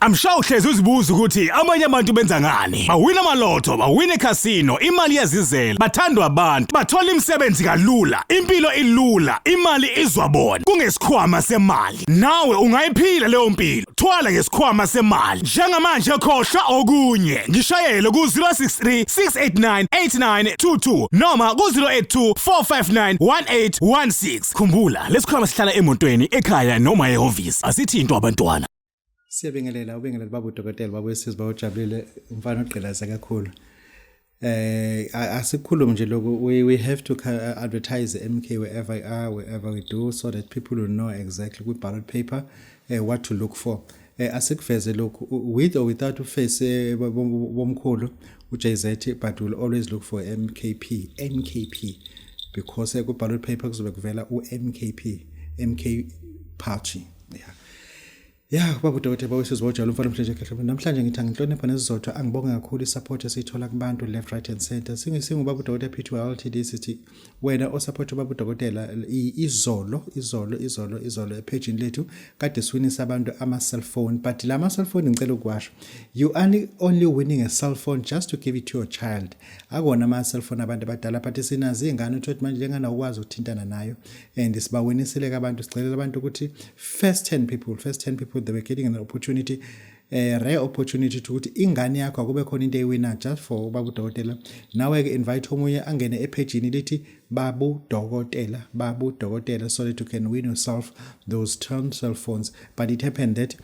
I'm sure uhlezi uzibuza ukuthi amanye abantu benza ngani. Bawina amalotho, bawina casino, imali yazizela, bathandwa abantu, bathola imisebenzi kalula, impilo ilula, imali izwabona. Kungesikhwama semali. Nawe ungayiphila leyo mpilo. Thwala ngesikhwama semali. Njengamanje khohlwa okunye. Ngishayele ku 063 689 8922 noma ku 082 459 1816. Khumbula, lesikhwama sihlala emotweni, ekhaya noma ehhovisi. Asithinto abantwana. Siyabingelela ubingelela baba udokotela baba wesizwe bawujabulile umfana ogqilaza kakhulu asikhulume nje lokho we have to advertise the MK wherever we do so that people will know exactly with ballot paper what to look for asikuveze lokho with or without face bomkhulu uJZ but we'll always look for NKP because ku ballot paper kuzobe kuvela MK party yeah baba udokotela bawesizwe bawujabula umfana omhlanje kahle namhlanje ngithi ngihlonipha nesizotho angibonge kakhulu isupport esithola kubantu left right and center singu baba udokotela P2 LTD sithi wena osupport baba udokotela izolo page lethu kade siwinisa abantu ama cellphone but la cellphone ngicela ukwasho you only winning a cell phone just to give it to your child akona ama cellphone abantu abadala but sinazi ingane uthi manje njengana ukwazi ukuthintana nayo and sibawinisile abantu sicelela abantu ukuthi first 10 people they were getting an opportunity rare opportunity ukuthi ingane yakho akube khona into eyiwina just for baba udokotela nawe ke invite omunye angene epage lithi babu dokotela so that you can win yourself those turn cell phones but it happened that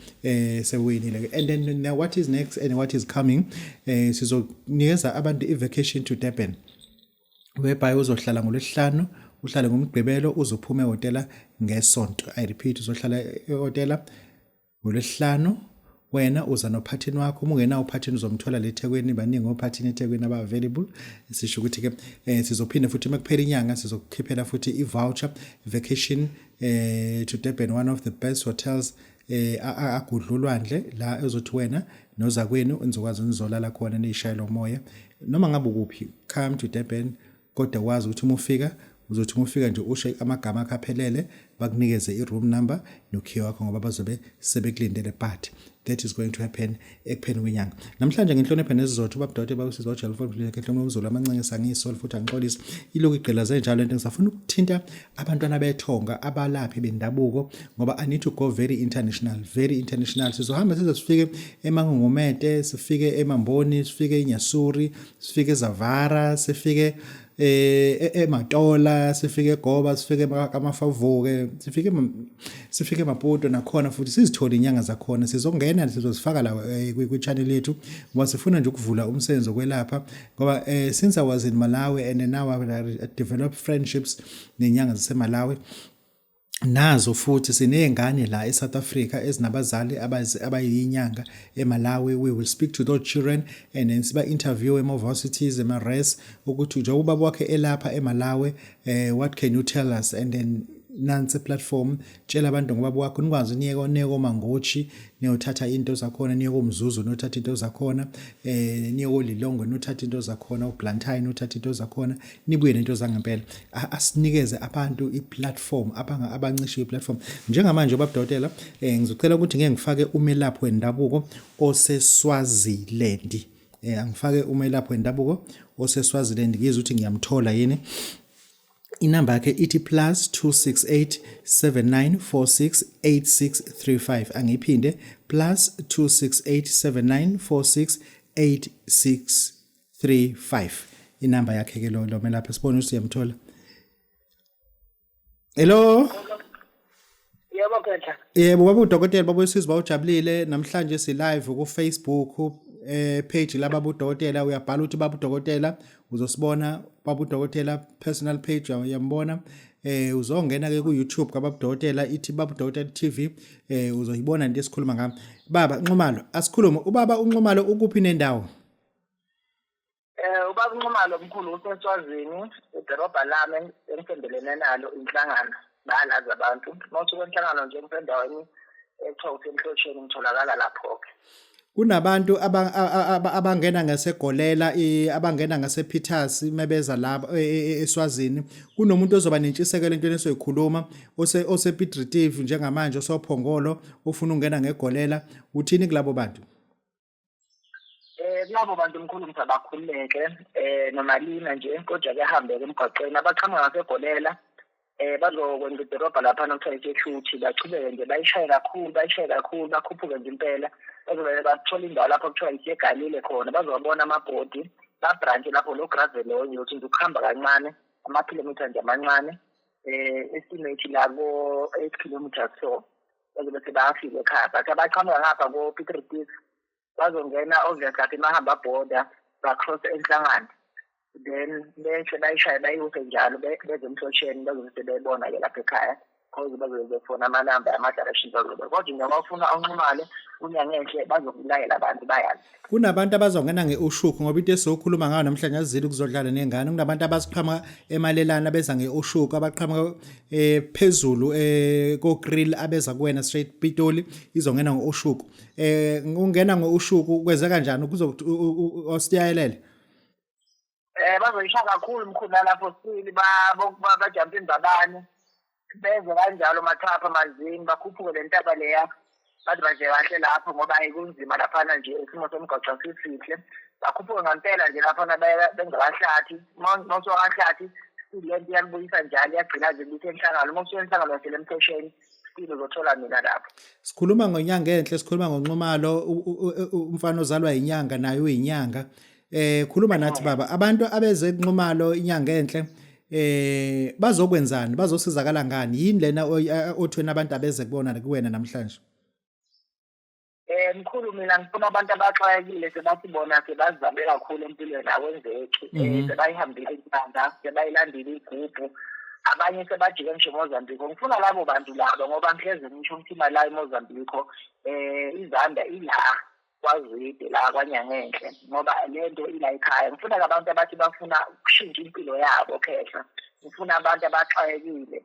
sewinile and then now what is next and what is coming sizonikeza abantu i-vacation to Durban whereby uzohlala ngolesihlanu uhlale ngomgqibelo uzophuma ehotela ngesonto I repeat uzohlala ehotela ngolesihlanu wena uza nophathini wakho ungena uphathini uzomthola leThekwini baningi ophathini eThekwini aba available sisho ukuthi ke sizophinda futhi makuphela inyanga sizokukhiphela futhi i-voucher vacation to Durban one of the best hotels agudlulwandle la ezothi wena noza kwenu nizokwazi nizolala khona nishayela umoya noma ngabe kuphi come to Durban kodwa wazi ukuthi uzothi umufika nje usho amagama akaphelele bakunikeze i-room number nokhiyo wakho ngoba bazobe sebekulindele but that is going to happen ekupheni kwenyanga namhlanje ngihloniphe nesizotho babudokotela bawusizwa uJL Mfundile ke hlomwe umzulu amancinge sangisol futhi angixolisa iloku igqilaze njalo into ngisafuna ukuthinta abantwana bethonga abalaphi bendabuko ngoba I need to go very international sizohamba sifike eMangongomete sifike eMamboni sifike eNyasuri sifike eZavara sifike eMatola sifike eGoba sifike eMafavuke sifike eMaputo nakhona futhi sizithola inyanga zakhona sizongena sizozifaka la kwi-channel yethu ngoba sifuna nje ukuvula umsebenzi okwelapha ngoba since I was in Malawi and now I developed friendships nenyanga zaseMalawi nazo futhi sinezingane la eSouth Africa ezinabazali abayinyanga eMalawi we will speak to those children and then siba interview ema-varsities ema-res ukuthi njengoba ubaba wakhe elapha eMalawi what can you tell us and then nansi platform tshela abantu ngobaba wakho nikwazi niyeko mangochi niyothatha into zakhona niyeko umzuzu nothatha into zakhona niyeko Lilongwe nothatha into zakhona uBlantyre nothatha into zakhona nibuye nento zangempela asinikeze abantu i-platform abancishiwe i-platform njengamanje babudokotela ngizocela ukuthi ngeke ngifake umelaphi wendabuko oseSwaziland angifake umelaphi wendabuko oseSwaziland ngizwe ukuthi ngiyamthola yini inamba yakhe ithi +268 7946 8635 angiphinde +268 7946 8635 inamba yakhe ke lo melapha sibone ukuthi uyamthola hello yebo Phetha yebo baba udokotela baba wesizwe bawujabulile namhlanje si live ku Facebook page lababa udokotela uyabhala ukuthi baba udokotela uzosibona baba udokotela personal page uyambona uzongena ke ku YouTube kababa udokotela ithi baba udokotela TV uzoyibona into esikhuluma ngami baba Nxumalo asikhulume ubaba uNxumalo ukuphi nendawo ubaba uNxumalo omkhulu useSwazini edolobha lami emfendelene nalo inhlangano balazi abantu nothi kwenhlangano nje emfendaweni eThokoza emhlosheni ngitholakala lapho ke kunabantu abangena ngaseGolela abangena ngasePiters mebeza lapha eSwazini kunomuntu ozoba nentshisekelo entweni esoyikhuluma osePiet Retief njengamanje osophongolo ufuna ungena ngeGolela uthini kulabo bantu kulabo bantu mkhulu ngithi abakhululeke noma lina nje kodwa kuyahambeka emgwaqweni abaqhamuka ngaseGolela bazokwenza idorobha lapha nokuthiwa iSecuthi bachubeke nje bayishaye kakhulu bakhuphuke nje impela bazobe bathola indawo lapho kuthiwa iseGalile khona bazobona amabhodi babranche lapho lo Gravelong yokuthi nje ukuhamba kancane ama-kilometer nje amancane estimate labo 8 kilometers so bazobe sebafika ekhaya but abaqhamuka ngapha ko-Piet Retief bazongena obviously mahamba border bacross enhlangano then bese bayishaye bayihuse njalo beze emhlosheni bazobe bebona ke lapha ekhaya cause bazobe befuna amanamba ama-directions bazobe kodwa nje bafuna unxumale unyangenhle bazokulayela abantu bayazi kunabantu abazongena nge-Oshoek ngoba into esizokhuluma ngayo namhlanje azizile ukuzodlala nengane kunabantu abasiqhamuka emalelana beza nge-Oshoek abaqhamuka phezulu ko-grill abeza kuwena straight Pitoli izongena nge-Oshoek ungena nge-Oshoek kweze kanjani kuzokuthi osiyayelele bazoyisha kakhulu mkhulu lapho sili bajampa imbabane beze kanjalo mathapha amanzini bakhuphuke le ntaba leya bathi baje kahle lapho ngoba ayikunzima laphana nje isimo somgwaqo sisihle bakhuphuke ngempela nje laphana benza kahlathi mawuso kahlathi lento yalibuyisa njalo yagcina nje ukuthi enhlangano mawuso enhlangano yasele emthesheni silo uzothola mina lapho sikhuluma ngonyanga enhle sikhuluma ngonxumalo umfana ozalwa inyanga nayo uyinyanga khuluma nathi baba abantu abeze kunxumalo inyanga enhle bazokwenzani bazosizakala ngani yini lena othwena abantu abeze kubona kuwena namhlanje mkhulu mina ngifuna abantu abaxwayekile sebathi bona sebazizabe kakhulu empilweni akwenzeki sebayihambile inyanga sebayilandile igubhu abanye sebajike ngisho eMozambique ngifuna labo bantu labo ngoba ngihleze ngisho ukuthi imali eMozambique izanda ila kwazide la kwanyangenhle ngoba lento ila ekhaya ngifuna abantu abathi bafuna ukushintsha impilo yabo khehla ngifuna abantu abaxwayekile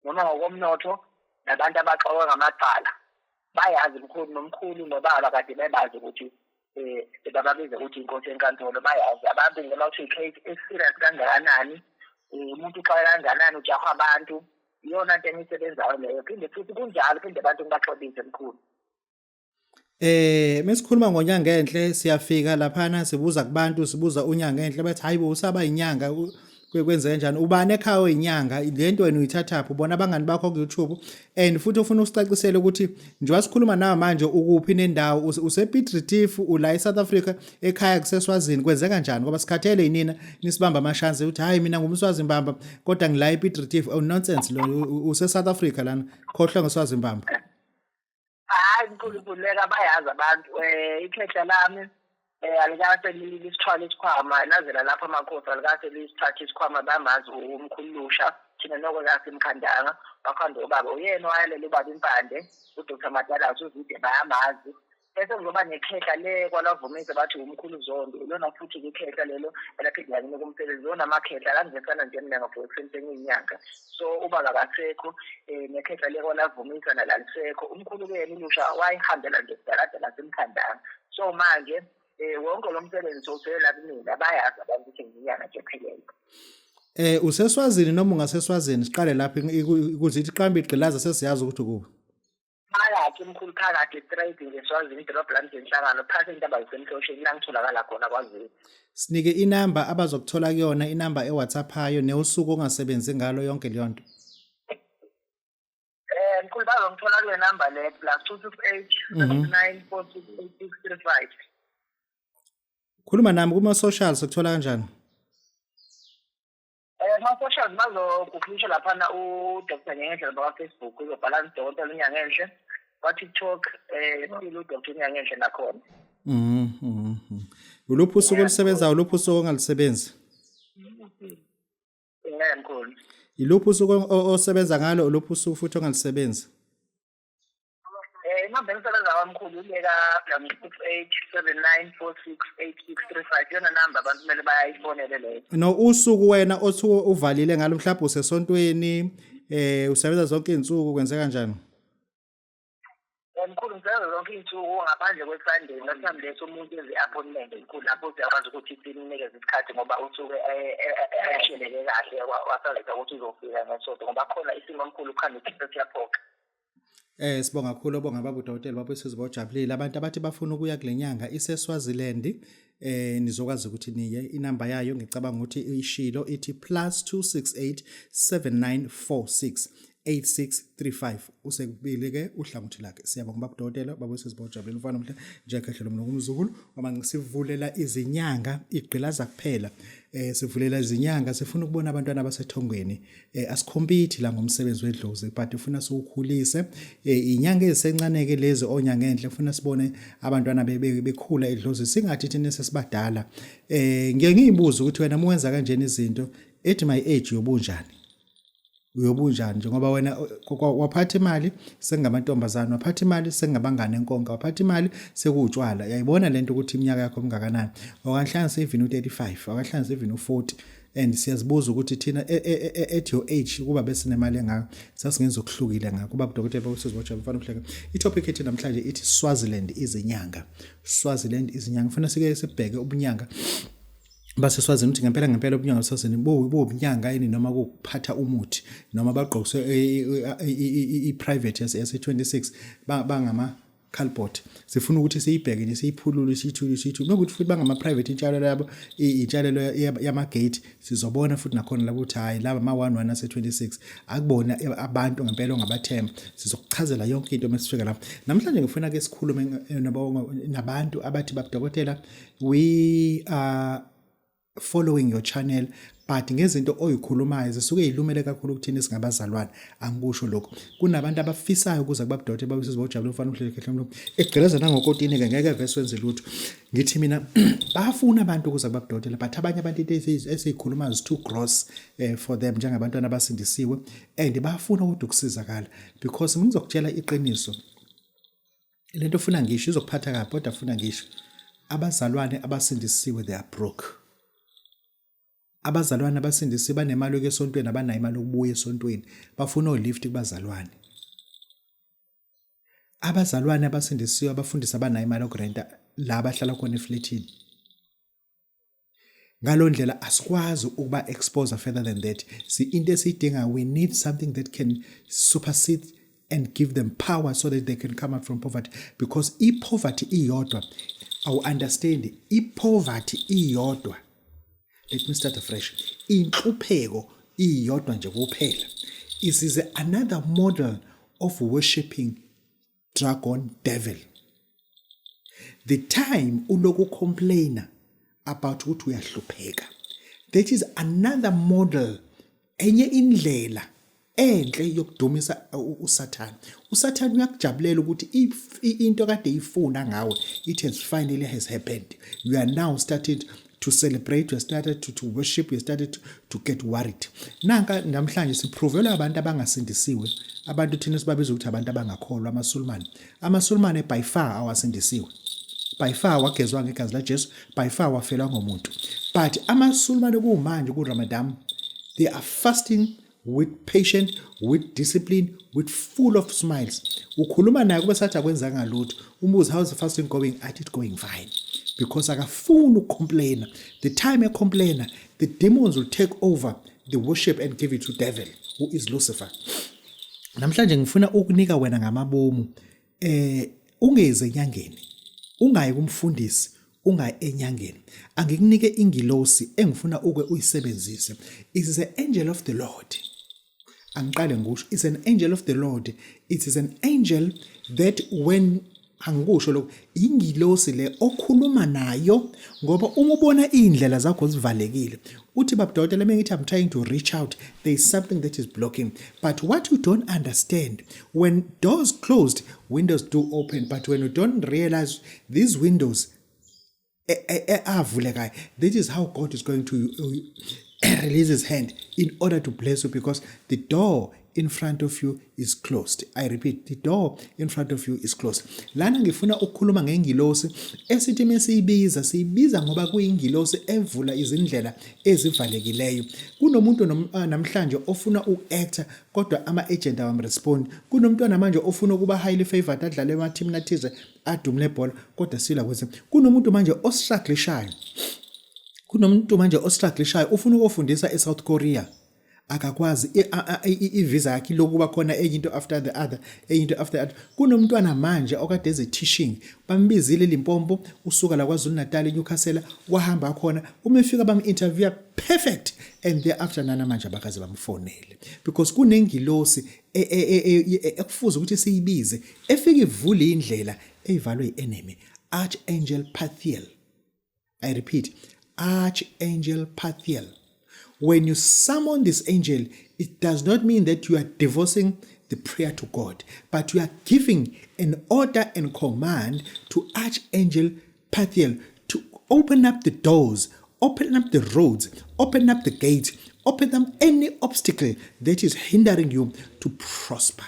noma ngokomnotho nabantu abaxoka ngamaqala bayazi mkhulu nomkhulu nobaba kade bebazi ukuthi bababiza ukuthi inkosi enkantolo bayazi abantu noma uthi case serious kangakanani umuntu uxoxa kangakanani ujaha abantu iyona into emisebenzayo leyo phinde futhi kunjalo phinde abantu ngibaxolise mkhulu mesikhuluma ngonyanga enhle siyafika laphana sibuza kubantu sibuza unyanga enhle bathi hayibo usaba inyanga kwenze kanjani ubani ekhaya oyinyanga lento wena uyithathaphi ubona abangani bakho ku YouTube and futhi ufuna usicacisele ukuthi njengoba sikhuluma nawe manje ukuphi nendawo usePiet Retief ula eSouth Africa ekhaya kuseSwazini kwenze kanjani ngoba sikhathele yinina nisibamba amashansi ukuthi hayi mina ngumswazi mbamba kodwa ngila ePiet Retief nonsense lo useSouth Africa lana khohlwa ngeSwazi mbamba hayi nkulunkulu bayazi abantu ikhehla lami alikase lisithwala isikhwama nazela lapha amakhosi alikase lisithatha isikhwama bamazi umkhululusha thina noko yasemkhandanga bakhanda ubaba uyena owayelela ubaba impande uDr Matalasi uzide bayamazi bese kuzoba nekhehla le kwalavumisa bathi umkhulu Zondo lona futhi ikhehla lelo elaphinda yini kumsebenzi lona amakhehla langezana nje mina ngapho ekusenteni inyanga so ubaba kasekho nekhehla le kwalavumisa nalalisekho umkhulu kuyena ulusha wayihambela nje sidalada lasemkhandanga so manje wonke lo msebenzi usela kumina bayazi abantu ukuthi nginyana nje phelele useswazini noma ungaseswazini siqale lapha ukuze ithi qamba igqilaza sesiyazi ukuthi kuba phakathi mkhulu phakathi straight ngeSwazini idorobha lanjenhlangano phakathi intaba zisemhlosheni la ngitholakala khona kwaZulu sinike inamba abazokuthola kuyona inamba eWhatsApp hayo neusuku ongasebenzi ngalo yonke leyo nto mkhulu bazongithola kule number le +268 79468635 khuluma nami kuma social sokuthola kanjani ma-socials bazoguglisha laphana uDr Nyangenhle baka Facebook uzobhala Dr Nyangenhle kwa-TikTok silo uDr Nyangenhle nakhona uluphi usuku olusebenzayo uluphi usuku ongalisebenzi mkhulu iluphi usuku osebenza ngalo uluphi usuku futhi ongalisebenzi inamba engisebenza kwamkhulu ileka +26879468635 yona namba abantu kumele bayayifonele leyo no usuku wena othi uvalile ngalo mhlawumbe usesontweni usebenza zonke izinsuku kwenze kanjani mkhulu ngisebenza zonke iy'nsuku ngaphandle kwe-Sunday masihambe leso umuntu ezi-appointment mkhulu lapho siyakwazi ukuthi sinikeze isikhathi ngoba usuke ahleleke kahle wasaletha ukuthi uzofika ngesonto ngoba khona isimo mkhulu kuhamba ikhisa siyaphoqa. Sibonga kakhulu obonga baba udokotela baba Sizwe bojabulile abantu abathi bafuna ukuya kule nyanga iseSwaziland nizokwazi ukuthi niye inamba yayo ngicabanga ukuthi ishilo ithi +268 7946 8635 usekubili ke uhlangothi lakhe siyabonga baba udokotela baba Sizwe bojabulile mfana omhle njengekhehlelo mina kumzukulu uma ngisivulela izinyanga igqilaza kuphela sivulela izinyanga sifuna ukubona abantwana abasethongweni asikhompete la ngomsebenzi wedlozi but ufuna siwukhulise inyanga ezisencane ke lezi onyanga enhle ufuna sibone abantwana bekhula edlozi singathi thina sesibadala ngeke ngiyibuza ukuthi wena uwenza kanjeni izinto at my age uyobunjani njengoba wena waphatha imali sengamantombazana waphatha imali sengabangane enkonka waphatha imali sekutshwala yayibona lento ukuthi iminyaka yakho mingakanani okanhlanganisa even u35 okanhlanganisa even u40 and siyazibuza ukuthi thina at your age kuba bese nemali engaka sasingenza okuhlukile ngakho baba udokotela bawusizwatsha mfana uhleka itopic ethi namhlanje ithi Swaziland izinyanga ufuna sike sibheke ubunyanga base Swazini ukuthi ngempela ubunyanga saseni bobunyanga yini noma ukuphatha umuthi noma bagqokise i-private yase26 bangama Calport sifuna ukuthi siyibheke nje siyiphulule siyithu nokuthi futhi bangama private intshalo labo intshalo yamagate sizobona futhi nakhona labo ukuthi hayi laba ama11 ase26 akubona abantu ngempela ongabathemba sizokuchazela yonke into mesifika lapha namhlanje ngifuna ke sikhulume nabantu abathi babudokotela we are following your channel but ngezinto oyikhulumayo zisuke izilumele kakhulu ukuthini singabazalwane angikusho lokho kunabantu abafisayo ukuza kubabudokotela babusizwe bojabule mfana uhlekhle mlo egqeleza nangokotini ke ngeke vese wenze lutho ngithi mina bafuna abantu ukuza kubabudokotela but abanye abantu into esiyikhuluma is too gross for them njengabantwana abasindisiwe and bafuna ukuthi ukusizakala because ngizokutshela iqiniso lento ufuna ngisho izokuphatha kabi kodwa ufuna ngisho abazalwane abasindisiwe they are broke. Abazalwane abasindisiwe banemali yokuya esontweni abanayo imali yokubuya esontweni bafuna olift kubazalwane. Abazalwane abasindisiwe abafundisa abanayo imali yokurenta la abahlala khona eflatini. Ngalo ndlela asikwazi ukuba expose further than that. Into esiyidinga we need something that can supersede and give them power so that they can come out from poverty because poverty iyodwa awu understand poverty iyodwa. Let me start afresh. Inhlupheko iyodwa nje kuphela. It is another model of worshiping dragon devil. The time uloku complainer about ukuthi uyahlupheka. That is another model enye indlela enhle yokudumisa uSathane. uSathane uyakujabulela ukuthi into kade ifuna ngawe it has finally has happened. You are now started to celebrate, you started to worship, you started to get worried. Nanka namhlanje siprovela abantu abangasindisiwe, abantu thina sibabiza ukuthi abantu abangakholwa amaSulumane. AmaSulumane by far awasindisiwe. By far wagezwa ngegazi laJesu, by far wafelwa ngomuntu. But amaSulumane kumanje kuRamadan, they are fasting with patience, with discipline, with full of smiles. Ukhuluma naye kube sathi akwenza ngalutho. Umbuzo how's the fasting going? At it going fine. Because akafuni ucomplain. The time I complain, the demons will take over the worship and give it to devil who is Lucifer. Namhlanje ngifuna ukunika wena ngamabomu ungeze enyangeni. Ungayi kumfundisi, ungayi enyangeni. Angikunike ingilosi engifuna ukwe uyisebenzise. It is an angel of the Lord. Angiqale ngusho it's an angel of the Lord. It is an angel that when angikusho lokho ingilosi le okhuluma nayo ngoba uma ubona indlela zakho zivalekile uthi babudokotela mengithi I'm trying to reach out there is something that is blocking but what you don't understand when doors closed windows do open but when you don't realize these windows avulekayo that is how God is going to release his hand in order to bless you because the door in front of you is closed. I repeat, the door in front of you is closed. Lana ngifuna ukukhuluma ngengilosi esithi siyibiza ngoba kuyingilosi evula izindlela ezivalekileyo. Kunomuntu namhlanje ofuna uku-actor kodwa ama-agent awamrespond. Kunomuntu namanje ofuna ukuba highly favored adlale ama-team nathize adumule ibhola kodwa sila kwenze. Kunomuntu manje ostrugglishayo. Kunomuntu manje ostrugglishayo ufuna ukufundisa eSouth Korea. Akakwazi ivisa yakhe lokuba khona into after the other, into after the other. Kunomntwana manje okade eze teaching bambizile Limpopo usuka la kwaZulu Natal eNewcastle wahamba khona umefika bam-interview perfect and thereafter nana manje abakaze bamfonele because kunengilosi ekufuza ukuthi siyibize efika ivule indlela eyivalwe yi-enemy. Archangel Pathiel. I repeat, Archangel Pathiel. When you summon this angel, it does not mean that you are divorcing the prayer to God, but you are giving an order and command to Archangel Pathiel to open up the doors, open up the roads, open up the gates, open up any obstacle that is hindering you to prosper.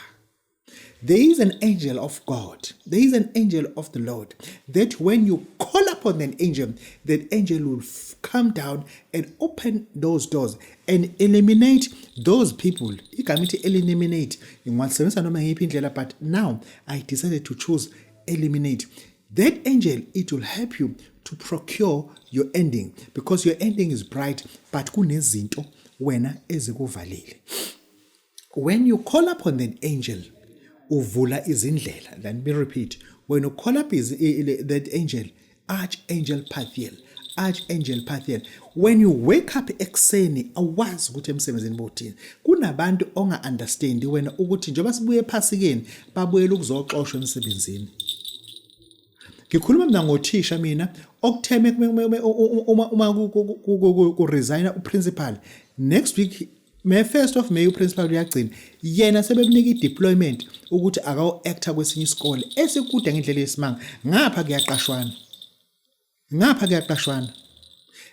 There is an angel of God. There is an angel of the Lord that when you call upon an angel, that angel will come down and open those doors and eliminate those people. Eliminate. But now I decided to choose eliminate. That angel, it will help you to procure your ending because your ending is bright, but kunezinto wena ezikuvalile. When you call upon that angel, uvula izindlela. Let me repeat. When you call up that angel, Archangel Pathiel, Archangel Pathiel. When you wake up ekuseni awazi ukuthi emsebenzini bothini. Kunabantu onga understand wena ukuthi njengoba sibuye phasikeni babuyela ukuzoxoshwa emsebenzini. Ngikhuluma mina ngothisha mina okutheme uma ku resign uprincipal next week May 1st of May uprincipal uyagcina yena sebemnika i-deployment ukuthi akawu-actor kwesinye isikole esikude ngendlela yesimanga ngapha kuyaqashwana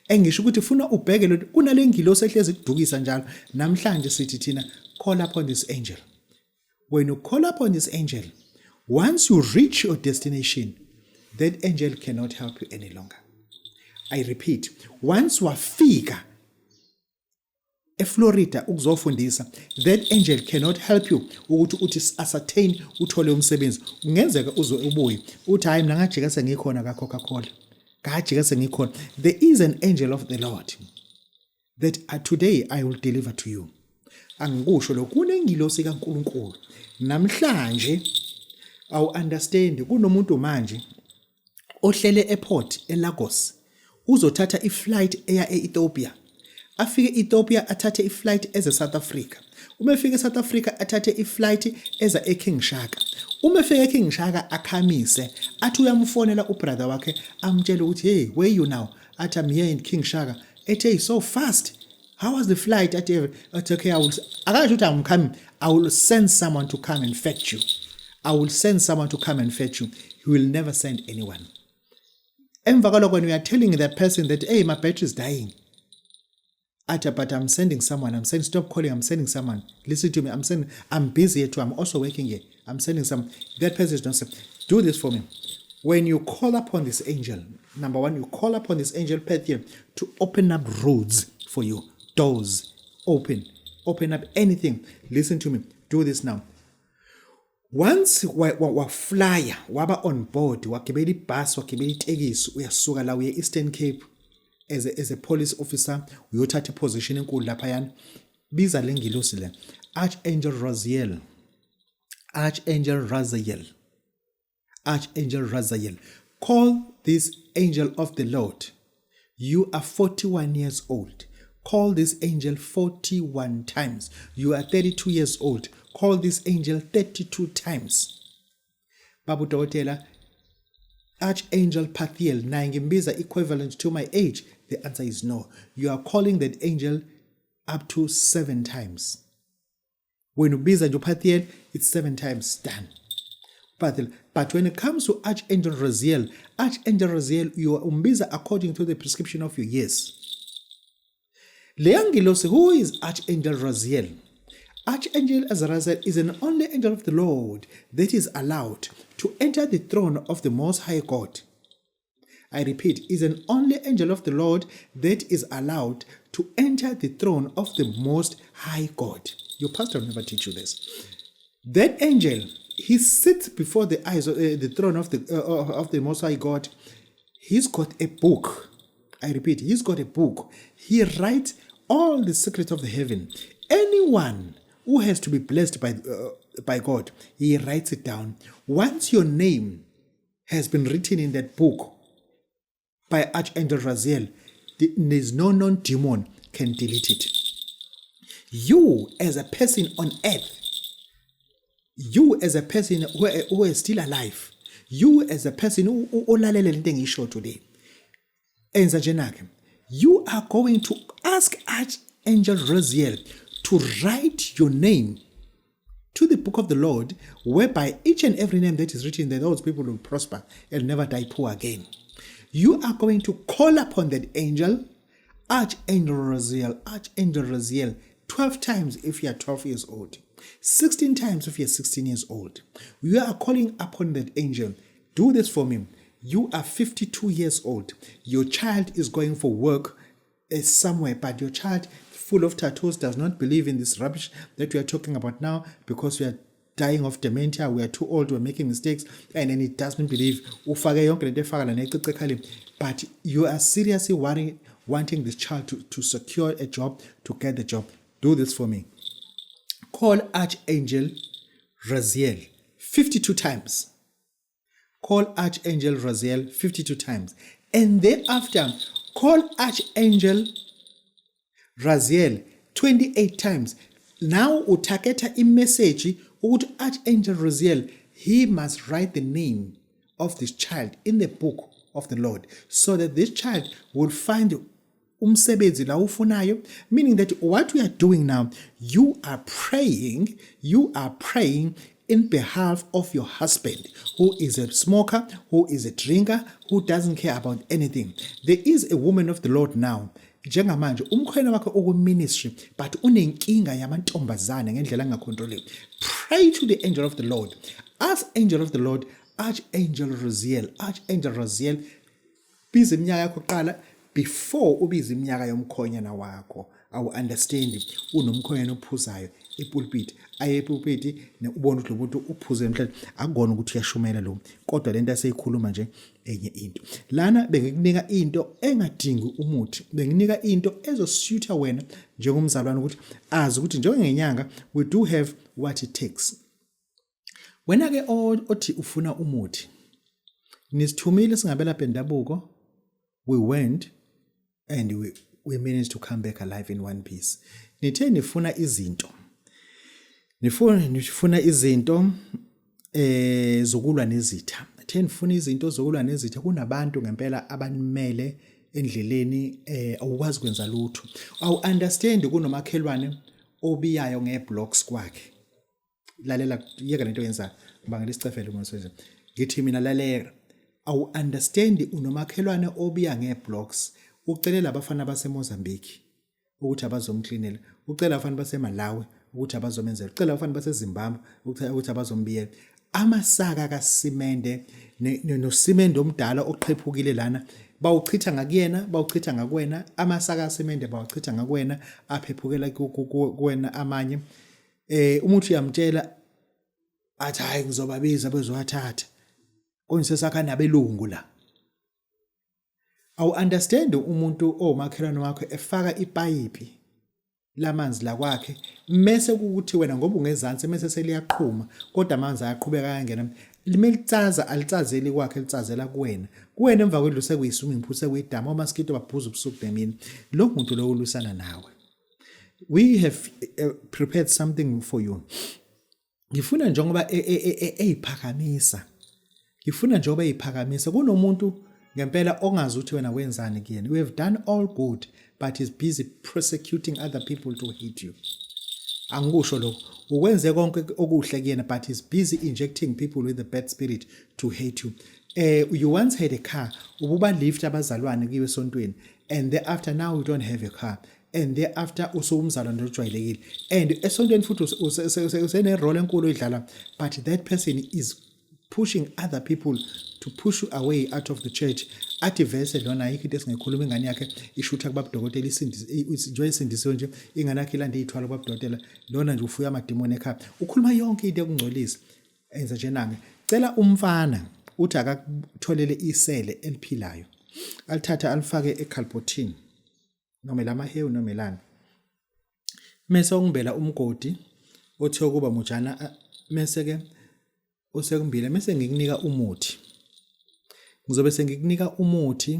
engisho ukuthi funa ubheke lo kunale ngilosi ehlezi kudukisa njalo namhlanje sithi thina call upon this angel. When you call upon this angel, once you reach your destination, that angel cannot help you any longer. I repeat, once wafika eFlorida ukuzofundisa, that angel cannot help you ukuthi ascertain uthole umsebenzi. Kungenzeka ubuye uthi hayi mina ngajika sengikhona ka Coca-Cola. Ngajika sengikhona. There is an angel of the Lord that today I will deliver to you. Angikusho lo kunengilosi kaNkulunkulu. Namhlanje awu understand kunomuntu manje ohlele airport eLagos uzothatha iflight eya eEthiopia. Afike Ethiopia athathe iflight eze South Africa. Uma efika eSouth Africa athathe iflight eza eKing Shaka. Uma efika eKing Shaka akhamise athi uyamfonela ubrother wakhe amtshela ukuthi hey where you now? Athi I'm here in King Shaka. Ethe so fast. How was the flight? Athi okay akasho ukuthi I'm coming. I will send someone to come and fetch you. I will send someone to come and fetch you. He will never send anyone. Emva kwalokho when we are telling that person that hey my battery is dying. But I'm sending someone. I'm saying, stop calling. I'm sending someone. Listen to me. I'm busy here too. I'm also working here. I'm sending some. That person is not saying, do this for me. When you call upon this angel, number one, you call upon this angel Pathiel to open up roads for you. Doors. Open up anything. Listen to me. Do this now. Once wa flyer, waba on board, wakibeli bus, wakibeli tegis, uyasuka la uye Eastern Cape. As a police officer, uyothatha position enkulu laphayana. Biza lengilosi le. Archangel Raziel. Archangel Raziel. Archangel Raziel. Call this angel of the Lord. You are 41 years old. Call this angel 41 times. You are 32 years old. Call this angel 32 times. Babu Dawatela, Archangel Pathiel, na ngimbiza equivalent to my age. The answer is no. You are calling that angel up to 7 times. When you biza Pathiel, it's 7 times done. But when it comes to Archangel Raziel, you are umbiza according to the prescription of your years. Leangilos, who is Archangel Raziel? Archangel Azrael is an only angel of the Lord that is allowed to enter the throne of the Most High God. I repeat, is an only angel of the Lord that is allowed to enter the throne of the Most High God. Your pastor will never teach you this. That angel, he sits before the eyes of the throne of the Most High God. He's got a book. I repeat, he's got a book. He writes all the secrets of the heaven. Anyone who has to be blessed by God, he writes it down. Once your name has been written in that book by Archangel Raziel, there's no known demon can delete it. You as a person on earth, you as a person who is still alive, you as a person who olalele lento engisho today, enza njenake, you are going to ask Archangel Raziel to write your name to the book of the Lord, whereby each and every name that is written there, those people will prosper and never die poor again. You are going to call upon that angel, Archangel Raziel, 12 times if you are 12 years old, 16 times if you are 16 years old. You are calling upon that angel. Do this for me. You are 52 years old. Your child is going for work somewhere, but your child, full of tattoos, does not believe in this rubbish that we are talking about now because we are dying of dementia, we are too old, we're making mistakes, and then it doesn't believe. But you are seriously wanting this child to secure a job, to get the job. Do this for me. Call Archangel Raziel 52 times. Call Archangel Raziel 52 times. And thereafter, call Archangel Raziel 28 times. Now utaketa imessage ukuthi Archangel Raziel, he must write the name of this child in the book of the Lord, so that this child will find umsebenzi la ufunayo, meaning that what we are doing now, you are praying in behalf of your husband, who is a smoker, who is a drinker, who doesn't care about anything. There is a woman of the Lord now, njengamanje umkhwena wakhe oku-ministry, but unenkinga yamantombazane ngendlela engacontroleki. Pray to the angel of the Lord. Ask angel of the Lord, Archangel Raziel, biza iminyaka yakho kuqala before ubiza iminyaka yomkhonyana wakho. Awu understand unomkhonyana ophuzayo epulpit, aye epulpit ubona ukuthi lomuntu uphuze mhlawumbe akubona ukuthi uyashumela lo, kodwa lento aseyikhuluma nje enye into. Lana bengikunika into engadingi umuthi, benginika into ezosutha wena njengomzalwane ukuthi azi ukuthi njengenyanga we do have what it takes. Wena ke othi ufuna umuthi, nisithumile singabela bendabuko, we went and we managed to come back alive in one piece. Nithe nifuna izinto zokulwa nezitha. Nithe nifuna izinto zokulwa nezitha. Kunabantu ngempela abanimele endleleni awukwazi kwenza lutho. Awu understand kunomakhelwane obiyayo ngeblocks kwakhe. Lalela yeka lento yenza ngibangela isicefele uMsebenzi. Ngithi mina lalela. Awu understand unomakhelwane obiya ngeblocks. Ucelela abafana baseMozambique ukuthi abazomklinela, ucela abafana baseMalawi ukuthi abazomenzela, ucela abafana baseZimbabwe ukuthi abazombiyela. Amasaka kasimende nosimende omdala oqhephukile lana bawuchitha ngakuyena, bawuchitha ngakwena. Amasaka kasimende bawuchitha ngakwena, aphephukela kuwena amanye. Umuntu uyamtshela athi hayi ngizobabiza bezowathatha, konse sakha nabelungu la. Awu understand umuntu omakhelwane wakho efaka ipayipi lamanzi la kwakhe, mase ukuthi wena ngoba ungezansi mase seliyaqhuma, kodwa amanzi ayaqhubeka kangena, limelitsaza alitsazeli kwakhe litsazela kuwena emva kwendlu sekuyiswimming pool, sekuyidama, omaskito babhuza ubusuku nemini. Lo muntu lo ulusana nawe. We have prepared something for you. Ngifuna njengoba eyiphakamisa, kunomuntu ngempela ongazi ukuthi wena wenzani kuyena. We have done all good, but he's busy persecuting other people to hate you. Angikusho lokho, ukwenze konke okuhle kuyena, but he's busy injecting people with the bad spirit to hate you. You once had a car, ububa lift abazalwane kiwe esontweni, and thereafter now you don't have a car. and thereafter usumzalwane nje ojwayelekile, and esontweni futhi usene role enkulu idlala, but that person is pushing other people to push you away out of the church. Athi vese lona ayikho into esingekhuluma ingane yakhe ishutha kubabudokotela njoy isindisiwe nje ingane yakhe ilande ithwala kubabudokotela lona nje ufuya amademoni ekhaya ukhuluma yonke into ekungcolisa enza nje nange cela umfana uthi akatholele isele eliphilayo alithatha alifake eCalpotine noma lamahewu noma elani mase ungimbela umgodi othi ukuba mujana mase ke usekumbile mase ngikunika umuthi ngizobe sengikunika umuthi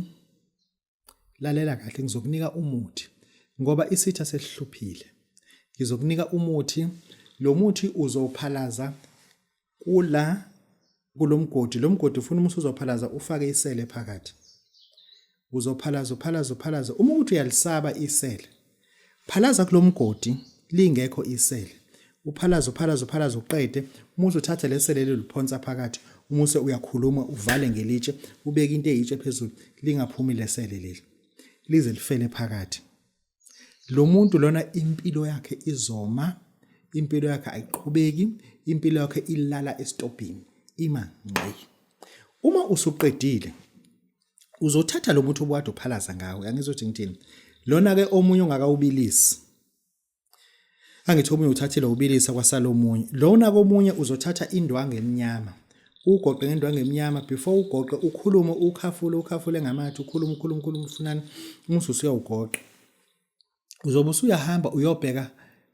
lalela kahle ngizokunika umuthi ngoba isitha sesihluphile ngizokunika umuthi lo muthi uzowuphalaza kulomgodi lo mgodi ufuna umuthi uzophalaza ufake isele phakathi uzophalaza uma uthi uyalisaba isele phalaza kulomgodi lingekho isele uphalaza uqede umuthi uthatha lesele liphonsa phakathi umuse uyakhuluma uvale ngelitshe ubeka into eyitshe phezulu lingaphumi lesele leli lize lifele phakathi lo muntu lona impilo yakhe izoma impilo yakhe ayiqhubeki impilo yakhe ilala estopini ima ngqi uma usuqedile uzothatha lo muntu obukade uphalaza ngawe angizothi ngithini lona ke omunye ongakawubilisi angithi omunye uthathile ubilisa kwasalo omunye lona komunye uzothatha indwangu emnyama ugoqe ngendwangu emnyama before ugoqe ukhulume ukhafule ngamathi ukhulume ufunani umusu usuyawugoqa uzobe usuyahamba uyobheka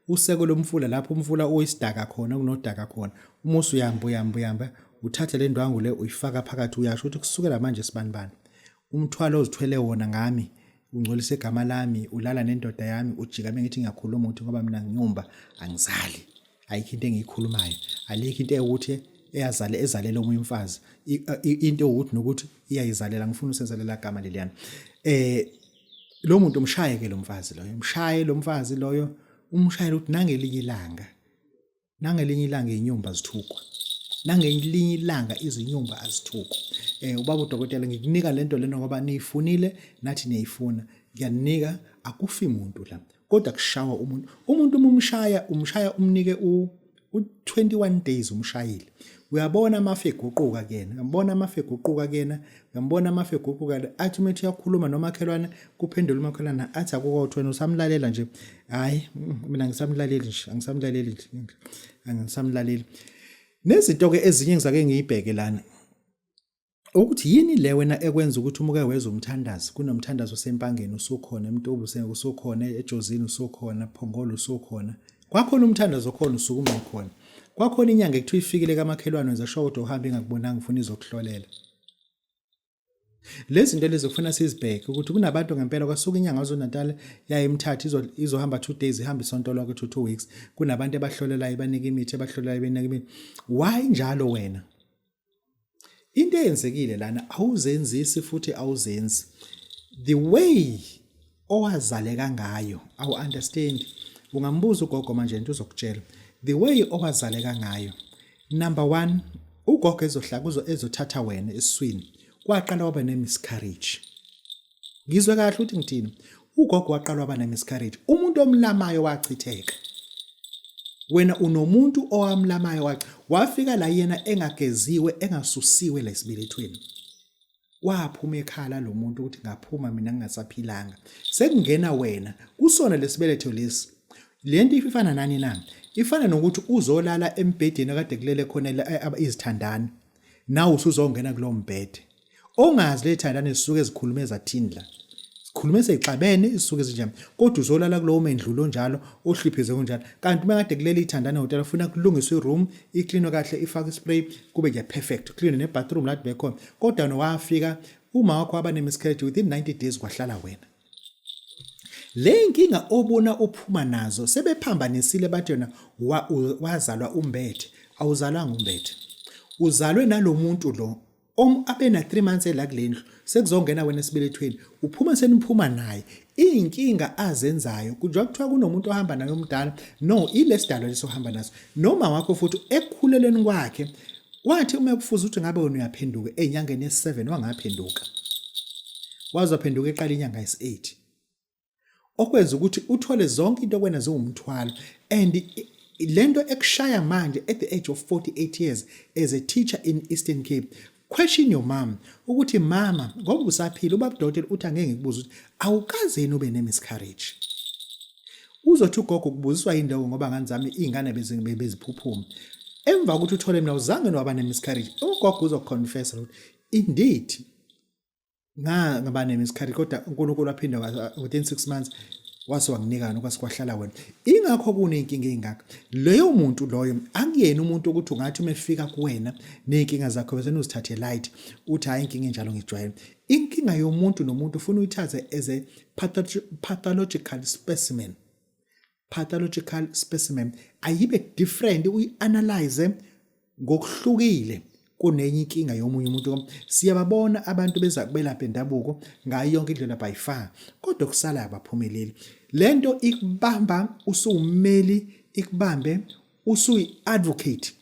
useko lomfula lapho umfula oyisidaka khona kunodaka khona umusu uyamba uthathe le ndwangu le uyifaka phakathi uyasho ukuthi kusukela manje sibanibani umthwalo ozithwele wona ngami ungcolisa igama lami ulala nendoda yami ujikame ngithi ngiyakhuluma uthi ngoba mina nginyumba angizali ayikho into engiyikhulumayo alikho into ukuthi ezalela omunye umfazi into ukuthi nokuthi iyayizalela ngifuna usenzalela igama leliyana lo muntu umshaye ke lo mfazi loyo umshaye lo mfazi loyo umshayela ukuthi nangelinye ilanga inyumba zithukwa nangelinye ilanga izinyumba azithukwa ubaba udokotela ngikunika lento lena ngoba niyifunile nathi niyayifuna ngiyanika akufi umuntu la kodwa kushawa umuntu umshaya umnike u21 days umshayile uyabona amafe eguquka kena uyambona amafe eguquka athi umethi yakhuluma nomakhelwane kuphendula umakhelwane athi akukho wena usamlalela nje hayi mina angisamlaleli nezinto ke ezinye ngizake ngiyibheke lana ukuthi yini le wena ekwenza ukuthi umuke wezwe umthandazo kunomthandazo sempangeni usukhona eMtobo usukhona eJozini usukhona Phongolo usukhona kwakhona umthandazo khona usukuma khona kwakhona inyanga ekuthiwa ifikile kamakhelwane wenza sure ukuthi uhamba engakubonanga ufuna izokuhlolela lezi zinto lezi ufuna sizibheke ukuthi kunabantu ngempela kwasuka inyanga kaZoNatali yaye eMthatha izohamba 2 days ihamba isonto lonke to 2 weeks kunabantu abahlolelayo banika imithi abahlolelayo benika imithi why njalo wena into eyenzekile lana awuzenzisi futhi awuzenzi the way owazaleka ngayo awu understand ungambuza ugogo manje into uzokutshela the way owazaleka ngayo number 1 ugogo ezothatha wena eswini kwaqala waba ne-miscarriage ngizwe kahle ukuthi ngithini ugogo waqala waba ne-miscarriage umuntu omlamayo wachitheka wena unomuntu owamlamayo wafika la yena engageziwe engasusiwe la esibelethweni waphuma ekhala lo muntu ukuthi ngaphuma mina ngingasaphilanga sekungena wena kusona lesibeletho lesi lento ifana nani na ifana nokuthi uzolala embhedeni akade kulele khona izithandani nawe usuzongena kulo mbhede ongazi lethandane zisuke ezikhuluma ezathini la sikhulume seyixabene isuke ezinjani kodwa uzolala kulowo mendlulo njalo ohlipheze kunjalo kanti makade kuleli ithandana hotel ufuna kulungiswe iroom iclean kahle ifake spray kube nje perfect clean ne bathroom la bekhona kodwa nowafika uma wakho aba ne-miscarriage within 90 days kwahlala wena le nkinga obona uphuma nazo sebephambanisile bathi yona wazalwa umbethe awuzalwanga umbethe uzalwe nalomuntu lo abena 3 months la kulendlu sekuzongena wena esibelethweni uphuma seniphuma naye inkinga azenzayo kujwa kuthiwa kunomuntu ohamba naye omdala no ilesidalo lesohamba naso noma wakho futhi ekukhuleleni kwakhe wathi uma kufuza ukuthi ngabe wena uyaphenduka enyangeni yesi7 wangaphenduka wazophenduka eqala inyanga yesi8 okwenza ukuthi uthole zonke into kwena ziwumthwalo. And lento ekushaya manje at the age of 48 years as a teacher in Eastern Cape, question your mom ukuthi mama ngoba usaphila ubaba Dr uthi angeke ngikubuza ukuthi awukaze yini ube ne-miscarriage. Uzothi ugogo kubuziswa indawo ngoba ngani zami izingane beziphuphuma. Emva ukuthi uthole mina uzange noba ne-miscarriage, ugogo uzoconfess ukuthi indeed ngaba ne-miscarriage kodwa uNkulunkulu aphinda within 6 months wase wanginika nokwasikwahlela wena. Ingakho kunenkinga engaka. Leyo muntu loyo akuyena umuntu ukuthi ungathi umefika kuwena nenkinga zakho bese uzithathe light uthi hayi inkinga enjalo ngijwayele. Inkinga yomuntu nomuntu ufuna uyithathe as a pathological specimen. Pathological specimen ayibe different uyianalyze ngokuhlukile kunenye inkinga yomunye umuntu. Siyababona abantu beza kubelapha endabuko ngayo yonke indlela by far kodwa kusala abaphumeleli. Lento ikubamba usuwumeli, ikubambe usuyi-advocate,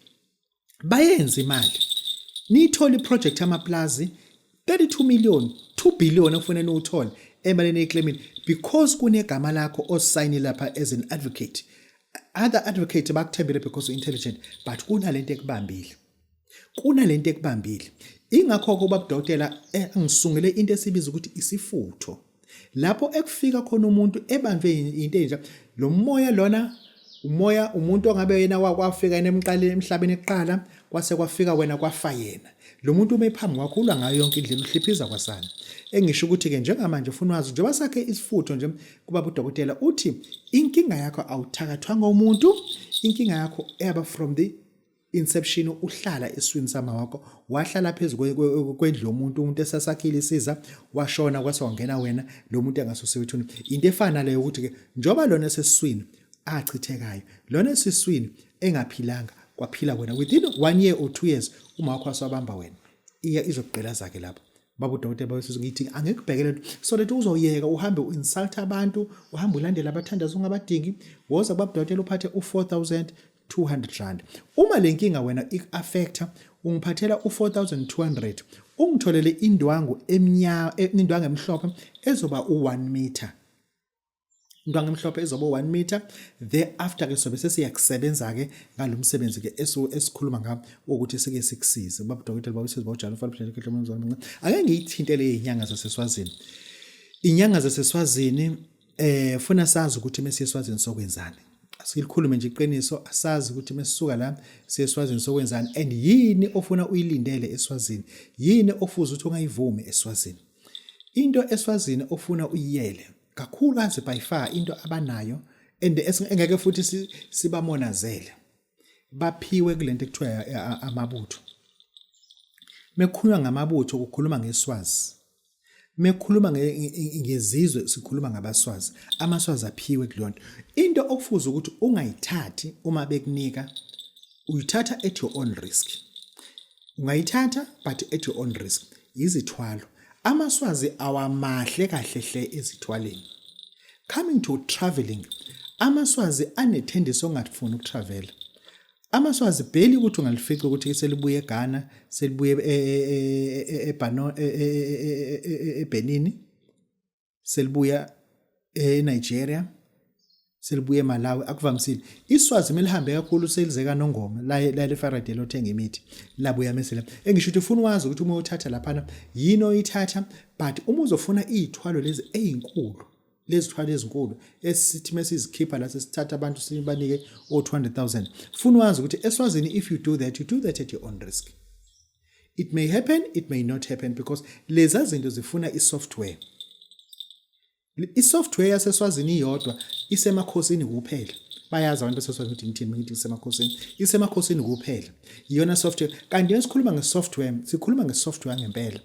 bayenza imali. Nithola iproject amaplazi 32 million 2 billion ofanele uthole emalini eclaiming because kunegama lakho osayini lapha as an advocate. Other advocate bakuthembele because intelligent but kunalento ekubambile. Kunalento ekubambile. Ingakho ubaba Dr ngisungele into esibiza ukuthi isifutho. Lapho ekufika khona umuntu ebambe into enje lo moya lona umoya umuntu ongabe yena wakwafika emhlabeni eqala kwase kwafika wena kwafa yena. Lo muntu umephambi kwakho ulwa ngayo yonke indlela uhliphiza kwasana. Engisho ukuthi ke njengamanje ufuna wazi njengoba sakhe isifutho nje kuba uDokotela uthi inkinga yakho awuthakathwanga umuntu, inkinga yakho eba from the inception uhlala eswini sama wakho wahlala phezulu kwendlu yomuntu esasakhile isiza washona kwase wangena wena lo muntu engasusewethuni. Into efana leyo ukuthi ke njoba lona sesiswini achithekayo lona esiswini engaphilanga kwaphila wena within 1 year or 2 years uma wakho wasabamba wena izoqela zakhe lapho. Baba uDokotela bawesizo ngithi angekubhekele so that uzoyeka uhambe uinsult abantu uhambe ulandela abathandazo ungabadingi woza baba uDokotela uphathe u4200 rand. Uma lenkinga wena ik-affecta ungiphathela u4200 ungitholele indwangu indwangu emhlophe ezoba u1 meter. Indwangu emhlophe ezoba u1 meter thereafter ke sobe sesiyakusebenza ke ngalomsebenzi ke esikhuluma ngabo ukuthi sike sikusize. Baba uDokotela bawusiza bawujalo ufana phela ke manje ake ngiyithintele izinyanga zaseSwazini. Inyanga zaseSwazini funa sazi ukuthi mesiyeswazini sokwenzani. Asikhulume nje iqiniso asazi ukuthi mesisuka la siyeswazini sokwenzani and yini ofuna uyilindele eSwazini, yini ofuza ukuthi ungayivumi eSwazini. Into eSwazini ofuna uyiyele kakhulukazi by far into abanayo and engeke futhi sibamonazele baphiwe kulento ekuthiwa amabutho. Mekukhulunywa ngamabutho ukukhuluma ngeSwazi, mekukhuluma ngezizwe sikhuluma ngabaSwazi. AmaSwazi aphiwe kulonto. Into okufuza ukuthi ungayithathi uma bekunika uyithatha at your own risk. Ungayithatha but at your own risk. Izithwalo AmaSwazi awamahle kahle hle ezithwaleni. Coming to traveling, AmaSwazi anetendency ongafuna ukutravel. AmaSwazi bheli ukuthi ungalifica ukuthi selibuye eGhana, selibuye eBenin, selibuya eNigeria, selibuye eMalawi akuvamisile. ISwazi melihambe kakhulu selizeka noNgoma la leFaraday lothenga imithi labuya mesela. Engisho ukuthi ufuna wazi ukuthi uma uthatha lapha yini oyithatha but uma uzofuna izithwalo lezi ezinkulu lezithwalo ezinkulu esithi mesizikhipha la sesithatha abantu sibanike o200,000 funa wazi ukuthi eSwazini if you do that at your own risk. It may happen, it may not happen because lezi zinto zifuna isoftware. Isoftware yaseSwazini iyodwa isemakhosini kuphela. Bayazi abantu baseSwazini ukuthi ngithini ngithi isemakhosini. Isemakhosini kuphela. Iyona software. Kanti esikhuluma ngesoftware, sikhuluma ngesoftware ngempela.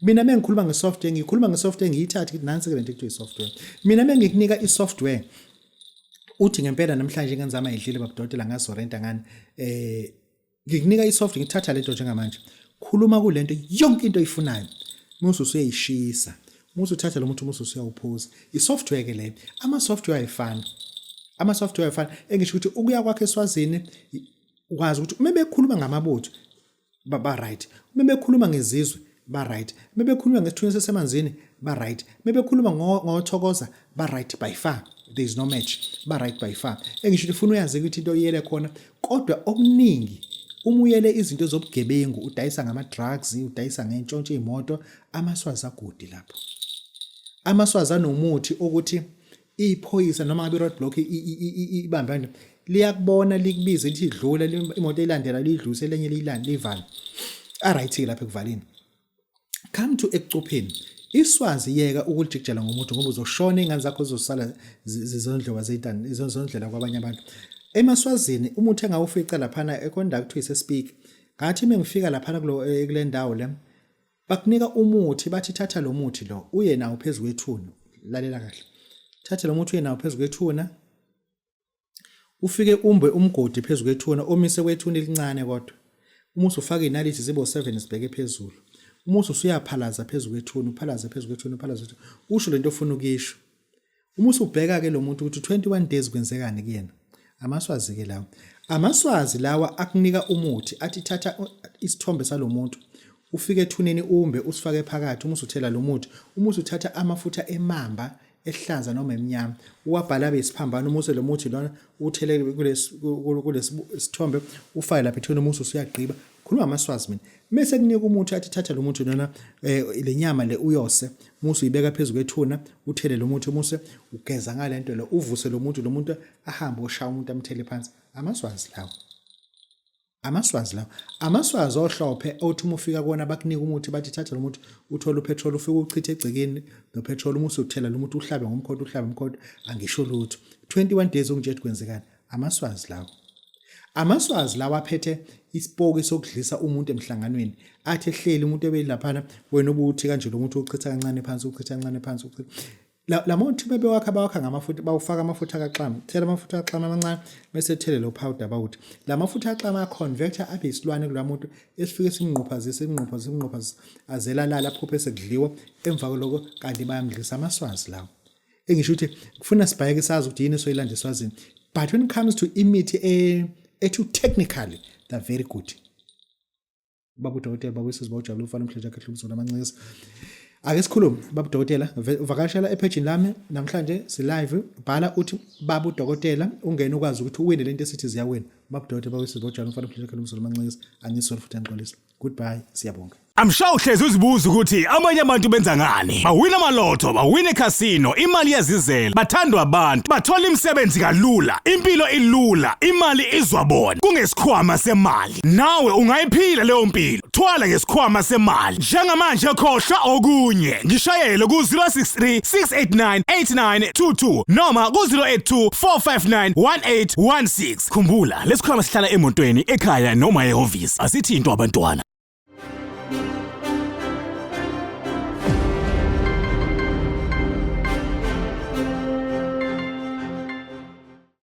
Mina mengikhuluma ngesoftware, ngikhuluma ngesoftware ngiyithatha ukuthi nansi ke lento ekuthiwa isoftware. Mina mengikunika isoftware uthi ngempela namhlanje ngenzama idlile baba Dr ngasorenta ngani ngikunika isoftware ngithatha lento njengamanje. Khuluma kulento yonke into oyifunayo. Musu usuyayishisa. Musu uthatha lo muntu musu usuyawuphuza. Isoftware ke le. Ama-software ayifana. Ama-software ayifana. Engisho ukuthi ukuya kwakhe eSwazini ukwazi ukuthi uma bekhuluma ngamabutho baba right. Uma bekhuluma ngezizwe ba right. Mebekhuluma ngesithunywa sesemanzini, ba right. Mebekhuluma ngothokoza, ba right by far. There is no match. Ba right by far. Engisho ukuthi ufuna uyazi ukuthi into yele khona, kodwa okuningi umuyele izinto zobugebengu, udayisa ngama drugs, udayisa ngentshontshe imoto, amaswazi agudi lapho. Amaswazi anomuthi ukuthi iphoyisa noma ngabe roadblock ibambane liyakubona likubize lithi idlula imoto elandela lidluse lenye lilanda livana. Alright ke lapha ekuvaleni. Come to ekucupheni. Iswazi yeka ukulijikijela ngomuntu ngoba uzoshona ingane zakho zizosala zizondlewa zeyintana izondlela kwabanye abantu. Emaswazini umuthi engawufica laphana ekonda kuthiwa isespeak. Ngathi mengifika laphana kule ndawo le bakunika umuthi bathi thatha lo muthi lo uye nawo phezulu kwethuna. Lalela kahle. Thatha lo muthi uye nawo phezulu kwethuna. Ufike umbe umgodi phezulu kwethuna omise kwethuna elincane kodwa. Umuthi ufaka inalithi zibo 7 sibheke phezulu. Umuthi usuyaphalaza phezulu kwethuna, uphalaza phezulu kwethuna, uphalaza phezulu. Usho lento ofuna ukisho. Umuthi ubheka ke lo muntu ukuthi 21 days kwenzekani kuyena. Amaswazi ke lawo. Amaswazi lawa akunika umuthi athi thatha isithombe salomuntu. Ufike ethuneni umbe usifake phakathi umuthi uthela lo muthi. Umuthi uthatha amafutha emamba ehlaza noma emnyama. Uwabhala besiphambano umuthi lo muthi lona uthele kulesithombe ufake lapha ethuneni umuthi usuyagqiba. Khuluma amaswazi mina. Mase kunika umuthi athi thatha lo muthi lona lenyama le uyose. Umuthi uyibeka phezulu kwethuna uthele lo muthi umuthi ugeza ngalento lo uvuse lo muntu ahambe oshaya umuntu amthele phansi. Amaswazi lawo. Amaswazi lawo. Amaswazi ohlophe othi uma ufika kona bakunika umuthi bathi thatha lo muthi uthola upetrol ufike uchithe egcekeni no petrol umuthi uthela lo muthi uhlabe ngomkhodo angisho lutho. 21 days ungijethi kwenzekani. Amaswazi lawo. Amaswazi lawa aphethe isipoki sokudlisa umuntu emhlanganweni athi ehleli umuntu ebelaphana wena ubuthi kanje lo muntu uchitha kancane phansi la muntu bebe wakha ngamafutha bawufaka amafutha kaxama thela amafutha kaxama amancane bese thele lo powder bawuthi la mafutha kaxama converter abe isilwane kula muntu esifike simnquphaza azela la phuphe sekudliwa emva koloko kanti bayamdlisa amaswazi lawo engisho ukuthi kufuna sibhayeke sazi ukuthi yini soyilanda eswazini but when it comes to imithi too technically they're very good. Babu Dokotela bakwesizwe bawujabula ufana umhleja kahle umzona amancisi. Ake sikhulume babu Dokotela uvakashela epage lami namhlanje si live bhala uthi babu Dokotela ungene ukwazi ukuthi uwine lento esithi ziyawina. Babu Dokotela bakwesizwe bawujabula ufana umhleja kahle umzona amancisi. Angisona futhi angiqolisa. Goodbye siyabonga. I'm sure uhlezi uzibuza ukuthi amanye abantu benza ngani. Bawina amalotho, bawina casino, imali yazizela, bathandwa abantu, bathola imisebenzi kalula, impilo ilula, imali izwabona. Kungesikhwama semali. Nawe ungayiphila leyo mpilo. Thwala ngesikhwama semali. Njengamanje khohlwa okunye. Ngishayele ku 063 689 8922 noma ku 082 459 1816. Khumbula, lesikhwama sihlala emotweni, ekhaya noma ehhovisi. Asithi into abantwana.